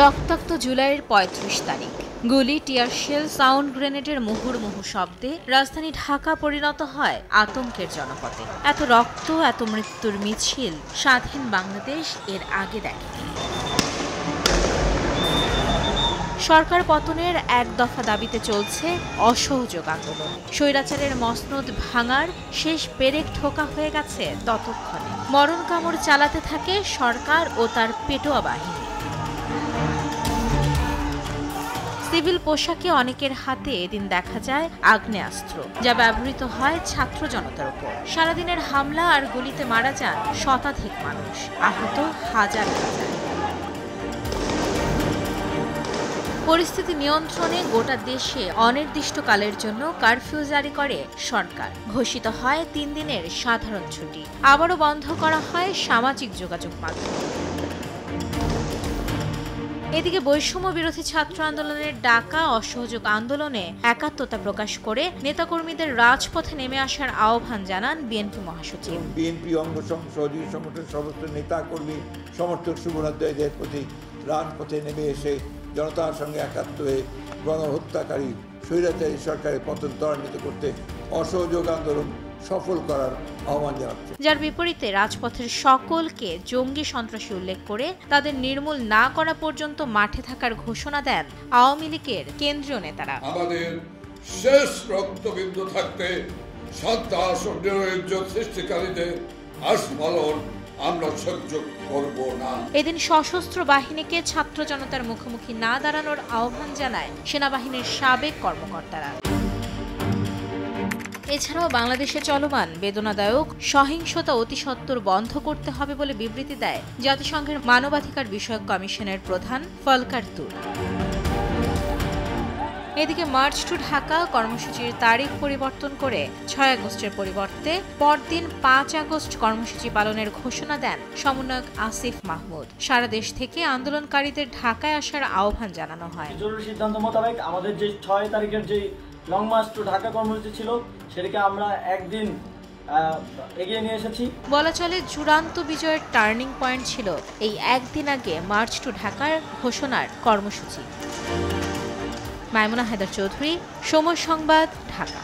রক্তাক্ত জুলাইয়ের ৩৫ তারিখ গুলি, টিয়ারশেল, সাউন্ড গ্রেনেডের মুহুর্মুহু শব্দে রাজধানী ঢাকা পরিণত হয় আতঙ্কের জনপদে। এত রক্ত, এত মৃত্যুর মিছিল স্বাধীন বাংলাদেশ এর আগে দেখেনি। সরকার পতনের এক দফা দাবিতে চলছে অসহযোগ আন্দোলন। স্বৈরাচারের মসনদ ভাঙার শেষ পেরেক ঠোকা হয়ে গেছে ততক্ষণে। মরণ কামড় চালাতে থাকে সরকার ও তার পেটোয়া বাহিনী। সিভিল পোশাকে অনেকের হাতে এদিন দেখা যায় আগ্নেয়াস্ত্র, যা ব্যবহৃত হয় ছাত্র জনতার উপর। সারাদিনের হামলা আর গুলিতে মারা যান শতাধিক মানুষ, আহত হাজার হাজার। পরিস্থিতি নিয়ন্ত্রণে গোটা দেশে অনির্দিষ্টকালের জন্য কারফিউ জারি করে সরকার। ঘোষিত হয় ৩ দিনের সাধারণ ছুটি। আবারও বন্ধ করা হয় সামাজিক যোগাযোগ মাধ্যম। এদিকে বৈষম্য বিরোধী ছাত্র আন্দোলনের ডাকা অসহযোগ আন্দোলনে একাত্মতা প্রকাশ করে নেতাকর্মীদের রাজপথে নেমে আসার আহ্বান জানান বিএনপি মহাসচিব। বিএনপি অঙ্গ সহযোগী সংগঠনের সমস্ত নেতাকর্মী, সমর্থক, শুভরাজ্যদের প্রতি রাজপথে নেমে এসে জনতার সঙ্গে একাত্ম হয়ে গণহত্যাকারী স্বৈরাচারী সরকারের পতন ত্বরান্বিত করতে অসহযোগ আন্দোলন সফল করার আহ্বান জানাচ্ছে। যার বিপরীতে রাজপথের সকলকে জঙ্গি সন্ত্রাসী উল্লেখ করে তাদের নির্মূল না করা পর্যন্ত মাঠে থাকার ঘোষণা দেন আওয়ামী লীগের কেন্দ্রীয় নেতারা। আমাদের শেষ রক্তবিন্দু থাকতে সন্ত্রাস ও নৈরাজ্য সৃষ্টিকারীদের আস্ফালন আমরা সহ্য করব না। এদিন সশস্ত্র বাহিনীকে ছাত্র জনতার মুখোমুখি না দাঁড়ানোর আহ্বান জানায় সেনাবাহিনীর সাবেক কর্মকর্তারা। এছাড়াও বাংলাদেশে চলমান বেদনাদায়ক সহিংসতা অতিসত্বর বন্ধ করতে হবে বলে বিবৃতি দেয় জাতিসংঘের মানবাধিকার বিষয়ক কমিশনের প্রধান ফলকার তুর। এদিকে মার্চ টু ঢাকা কর্মসূচির তারিখ পরিবর্তন করে ৬ আগস্টের পরিবর্তে পরদিন ৫ আগস্ট কর্মসূচি পালনের ঘোষণা দেন সমন্বয়ক আসিফ মাহমুদ। সারা দেশ থেকে আন্দোলনকারীদের ঢাকায় আসার আহ্বান জানানো হয়। জরুরি সিদ্ধান্ত মোতাবেক আমাদের যে ৬ তারিখের যে লং মার্চ টু ঢাকা কর্মসূচি ছিল সেটাকে আমরা একদিন এগিয়ে নিয়ে এসেছি। বলা চলে চূড়ান্ত বিজয়ের টার্নিং পয়েন্ট ছিল এই একদিন আগে মার্চ টু ঢাকার ঘোষণার কর্মসূচি। মাইমুনা হায়দার চৌধুরী, সময় সংবাদ, ঢাকা।